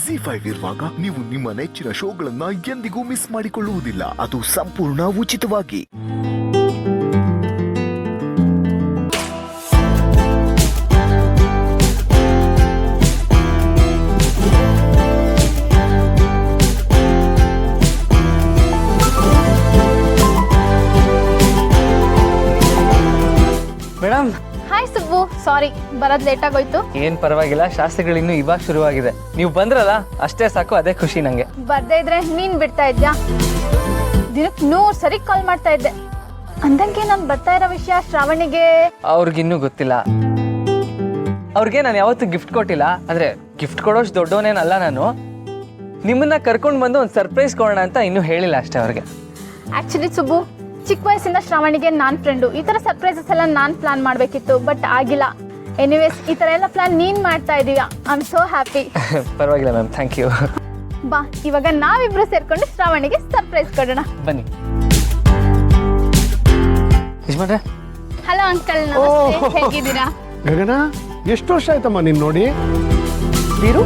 ZEE5 ಇರುವಾಗ ನೀವು ನಿಮ್ಮ ನೆಚ್ಚಿನ ಶೋಗಳನ್ನ ಎಂದಿಗೂ ಮಿಸ್ ಮಾಡಿಕೊಳ್ಳುವುದಿಲ್ಲ. ಅದು ಸಂಪೂರ್ಣ ಉಚಿತವಾಗಿ. ಮೇಡಮ್, ಹಾಯ್ ಸುಬ್ಬು, ಸಾರಿ ಬರೋದ್ ಲೇಟ್ ಆಗೋಯ್ತು. ಏನ್ ಪರವಾಗಿಲ್ಲ, ಶಾಸ್ತ್ರಗಳು ಇನ್ನೂ ಇವಾಗ ಶುರುವಾಗಿದೆ. ನೀವು ಬಂದ್ರಲ್ಲ ಅಷ್ಟೇ ಸಾಕು, ಅದೇ ಖುಷಿ ನಂಗೆ. ಬರ್ದೇ ಇದ್ರೆ ನೀನ್ ಬಿಡ್ತಾ ಇದ್ಯಾ? ದಿನಕ್ಕೆ 100 ಸರಿ ಕಾಲ್ ಮಾಡ್ತಾ ಇದ್ದೆ. ಅಂದಂಗೆ ನಾನ್ ಬರ್ತಾ ಇರೋ ವಿಷಯ ಶ್ರಾವಣಿಗೆ ಅವ್ರಿಗಿನ್ನೂ ಗೊತ್ತಿಲ್ಲ. ಅವ್ರಿಗೆ ನಾನು ಯಾವತ್ತೂ ಗಿಫ್ಟ್ ಕೊಟ್ಟಿಲ್ಲ. ಅಂದ್ರೆ ಗಿಫ್ಟ್ ಕೊಡೋಷ್ಟು ದೊಡ್ಡವನೇನಲ್ಲ ನಾನು. ನಿಮ್ಮನ್ನ ಕರ್ಕೊಂಡು ಬಂದು ಒಂದು ಸರ್ಪ್ರೈಸ್ ಕೊಡೋಣ ಅಂತ ಇನ್ನೂ ಹೇಳಿಲ್ಲ ಅಷ್ಟೇ ಅವ್ರಿಗೆ. ಆಕ್ಚುಲಿ ಸುಬ್ಬು, ಚಿಕ್ಕ ವಯಸ್ಸಿಂದ ಶ್ರಾವಣಿಗೆ ನಾನ್ ಫ್ರೆಂಡು. ಈ ತರ ಸರ್ಪ್ರೈಸಸ್ ಎಲ್ಲ ನಾನ್ ಪ್ಲಾನ್ ಮಾಡ್ಬೇಕಿತ್ತು, ಬಟ್ ಆಗಿಲ್ಲ. ಎನಿವೇಸ್, ಈ ತರ ಎಲ್ಲ ಪ್ಲಾನ್ ನೀನ್ ಮಾಡ್ತಾ ಇದೀಯಾ. I am so happy. ಪರವಾಗಿಲ್ಲ ಮ್ಯಾಮ್, ಥ್ಯಾಂಕ್ ಯು. ಬಾ, ಇವಾಗ ನಾವಿಬ್ರು ಸೇರ್ಕೊಂಡು ಶ್ರಾವಣಿಗೆ ಸರ್ಪ್ರೈಸ್ ಕೊಡೋಣ. ಬನ್ನಿ. ಯಜಮಾನ್ರೆ. ಹಲೋ ಅಂಕಲ್, ನಮಸ್ತೆ. ಹೇಗಿದ್ದೀರಾ? ಗಗನ, ಎಷ್ಟು ವರ್ಷ ಆಯ್ತಮ್ಮ ನೀನ್ ನೋಡಿ? ವೀರು,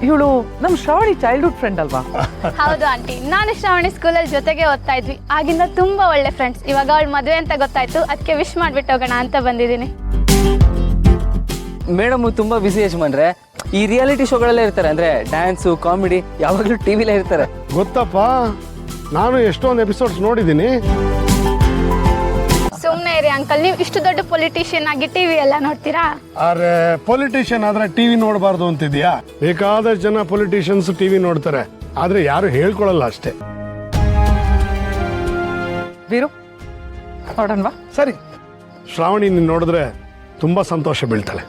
ಇವಳು ನಮ್ ಶ್ರಾವಣಿ ಚೈಲ್ಡ್ಹುಡ್ ಫ್ರೆಂಡ್ ಅಲ್ವಾ? ಹೌದು ಆಂಟಿ, ನಾನು ಶ್ರಾವಣಿ ಸ್ಕೂಲಲ್ಲಿ ಜೊತೆಗೆ ಓದ್ತಾ ಇದ್ವಿ. ಆಗಿಂದ ತುಂಬಾ ಒಳ್ಳೆ ಫ್ರೆಂಡ್ಸ್. ಇವಾಗ ಅವಳ ಮದುವೆ ಅಂತ ಗೊತ್ತಾಯ್ತು, ಅದಕ್ಕೆ ವಿಶ್ ಮಾಡ್ಬಿಟ್ಟು ಹೋಗೋಣ ಅಂತ ಬಂದಿದ್ದೀನಿ. ಮೇಡಮ್ ತುಂಬಾ ಬಿಸಿ ಯಜಮಾನ್ರೆ. ಈ ರಿಯಾಲಿಟಿ ಶೋಗಳಲ್ಲೇ ಇರ್ತಾರೆ, ಅಂದ್ರೆ ಡ್ಯಾನ್ಸು, ಕಾಮಿಡಿ, ಯಾವಾಗಲೂ ಟಿವಿಲೇ ಇರ್ತಾರೆ. ಗೊತ್ತಪ್ಪ, ನಾನು ಎಷ್ಟೊಂದು ಎಪಿಸೋಡ್ಸ್ ನೋಡಿದ್ದೀನಿ. ಸುಮ್ಮನೆ ಇರಿ ಅಂಕಲ್, ನೀವು ಇಷ್ಟು ದೊಡ್ಡ ಪೊಲಿಟಿಷಿಯನ್ ಆಗಿ ಟಿವಿ ಎಲ್ಲ ನೋಡ್ತೀರಾ? ಆದ್ರೆ ಪೊಲಿಟಿಷಿಯನ್ ಆದ್ರೆ ಟಿವಿ ನೋಡಬಾರ್ದು ಅಂತಿದ್ಯಾ? ಬೇಕಾದಷ್ಟು ಜನ ಪೊಲಿಟಿಷಿಯನ್ಸ್ ಟಿವಿ ನೋಡ್ತಾರೆ, ಆದ್ರೆ ಯಾರು ಹೇಳ್ಕೊಳಲ್ಲ ಅಷ್ಟೇ. ವೀರು, ನೋಡೋಣವಾ? ಸರಿ, ಶ್ರಾವಣಿ ನೀನ್ ನೋಡಿದ್ರೆ ತುಂಬಾ ಸಂತೋಷ ಬೀಳ್ತಾಳೆ.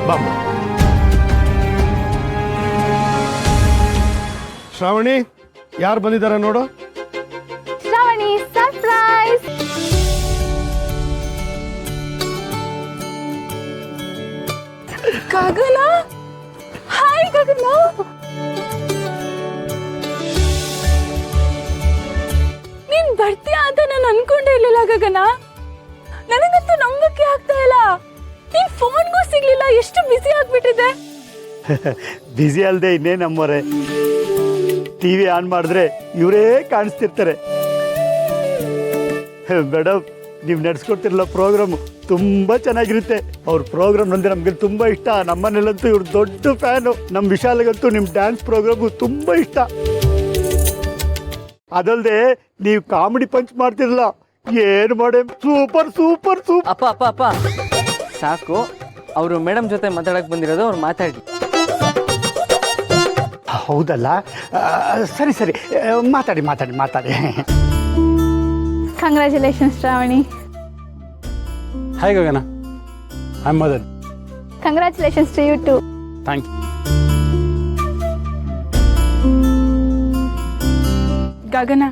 ಬಾಮ್ಮ. ಶ್ರಾವಣಿ, ಯಾರು ಬಂದಿದ್ದಾರೆ ನೋಡು. ಶ್ರಾವಣಿ ಸರ್ಪ್ರೈಸ್. ಗಗನ, ಹಾಯ್ ಗಗನ. ನೀನ್ ಬರ್ತೀಯಾ ಅಂತ ನಾನು ಅನ್ಕೊಂಡೇ ಇರ್ಲಿಲ್ಲ ಗಗನ. ನನಗಂತೂ ನಂಬಕ್ಕೆ ಆಗ್ತಾ ಇಲ್ಲ. ನೀನ್ ಫೋನ್ಗೂ ಸಿಗ್ಲಿಲ್ಲ, ಎಷ್ಟು ಬಿಸಿ ಆಗ್ಬಿಟ್ಟಿದೆ. ಬ್ಯುಸಿ ಅಲ್ಲದೆ ಇನ್ನೇ ನಮ್ಮವರೇ. ಟಿವಿ ಆನ್ ಮಾಡಿದ್ರೆ ಇವರೇ ಕಾಣಿಸ್ತಿರ್ತಾರೆ. ಮೇಡಮ್, ನೀವು ನಡೆಸ್ಕೊಡ್ತಿರಲ್ಲ ಪ್ರೋಗ್ರಾಮು ತುಂಬ ಚೆನ್ನಾಗಿರುತ್ತೆ. ಅವ್ರ ಪ್ರೋಗ್ರಾಮ್ ಅಂದರೆ ನಮಗೆ ತುಂಬ ಇಷ್ಟ. ನಮ್ಮನೇಲಂತೂ ಇವ್ರು ದೊಡ್ಡ ಫ್ಯಾನು. ನಮ್ಮ ವಿಶಾಲಗಂತೂ ನಿಮ್ಮ ಡ್ಯಾನ್ಸ್ ಪ್ರೋಗ್ರಾಮು ತುಂಬ ಇಷ್ಟ. ಅದಲ್ಲದೆ ನೀವು ಕಾಮಿಡಿ ಪಂಚ್ ಮಾಡ್ತಿರಲ್ಲ, ಏನು ಮಾಡೇ ಸೂಪರ್ ಸೂಪರ್ ಸೂಪರ್. ಅಪ್ಪ ಅಪ್ಪ ಅಪ್ಪ ಸಾಕು. ಅವರು ಮೇಡಮ್ ಜೊತೆ ಮಾತಾಡಕ್ ಬಂದಿರೋದು, ಅವ್ರು ಮಾತಾಡಿ. ಹೌದಲ್ಲ, ಸರಿ ಸರಿ, ಮಾತಾಡಿ ಮಾತಾಡಿ ಮಾತಾಡಿ. Congratulations Shravani. Hi Gagana, I am Madan. Congratulations to you too. Thank you. Gagana,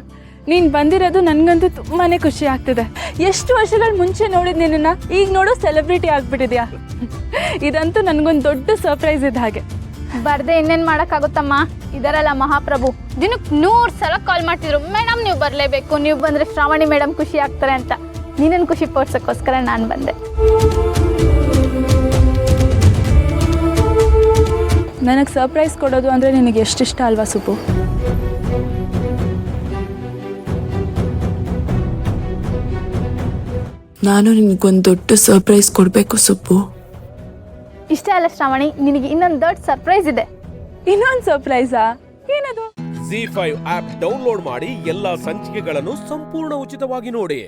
ನೀನ್ ಬಂದಿರೋದು ನನ್ಗಂತೂ ತುಂಬಾನೇ ಖುಷಿ ಆಗ್ತಿದೆ. ಎಷ್ಟು ವರ್ಷಗಳ ಮುಂಚೆ ನೋಡಿದ್ ನಿನ್ನ, ಈಗ ನೋಡು ಸೆಲೆಬ್ರಿಟಿ ಆಗ್ಬಿಟ್ಟಿದ್ಯಾ. ಇದಂತೂ ನನ್ಗೊಂದು ದೊಡ್ಡ ಸರ್ಪ್ರೈಸ್ ಇದ್ದ ಹಾಗೆ. ಬರ್ದೆ ಇನ್ನೇನ್ ಮಾಡಕ್ಕಾಗುತ್ತಮ್ಮ, ಇದರಲ್ಲ ಮಹಾಪ್ರಭು. ದಿನಕ್ಕೆ 100 ಸಲ ಕಾಲ್ ಮಾಡ್ತಿದ್ರು, ಮೇಡಮ್ ನೀವು ಬರ್ಲೇಬೇಕು, ನೀವು ಬಂದ್ರೆ ಶ್ರಾವಣಿ ಮೇಡಮ್ ಖುಷಿ ಆಗ್ತಾರೆ ಅಂತ. ನೀನನ್ ಖುಷಿ ಪಡ್ಸಕ್ಕೋಸ್ಕರ ನಾನು ಬಂದೆ. ನನಗೆ ಸರ್ಪ್ರೈಸ್ ಕೊಡೋದು ಅಂದ್ರೆ ನಿನಗೆ ಎಷ್ಟಿಷ್ಟ ಅಲ್ವಾ ಸುಬ್ಬು? ನಾನು ನಿನಗೊಂದು ದೊಡ್ಡ ಸರ್ಪ್ರೈಸ್ ಕೊಡಬೇಕು ಸುಬ್ಬು. ಇಷ್ಟೇ ಅಲ್ಲ ಶ್ರಾವಣಿ, ನಿನಗೆ ಇನ್ನೊಂದು ದೊಡ್ಡ ಸರ್ಪ್ರೈಸ್ ಇದೆ. ಇನ್ನೊಂದು ಸರ್ಪ್ರೈಸಾ? ಏನದು? ZEE5 ಆಪ್ ಡೌನ್ಲೋಡ್ ಮಾಡಿ ಎಲ್ಲಾ ಸಂಚಿಕೆಗಳನ್ನು ಸಂಪೂರ್ಣ ಉಚಿತವಾಗಿ ನೋಡಿ.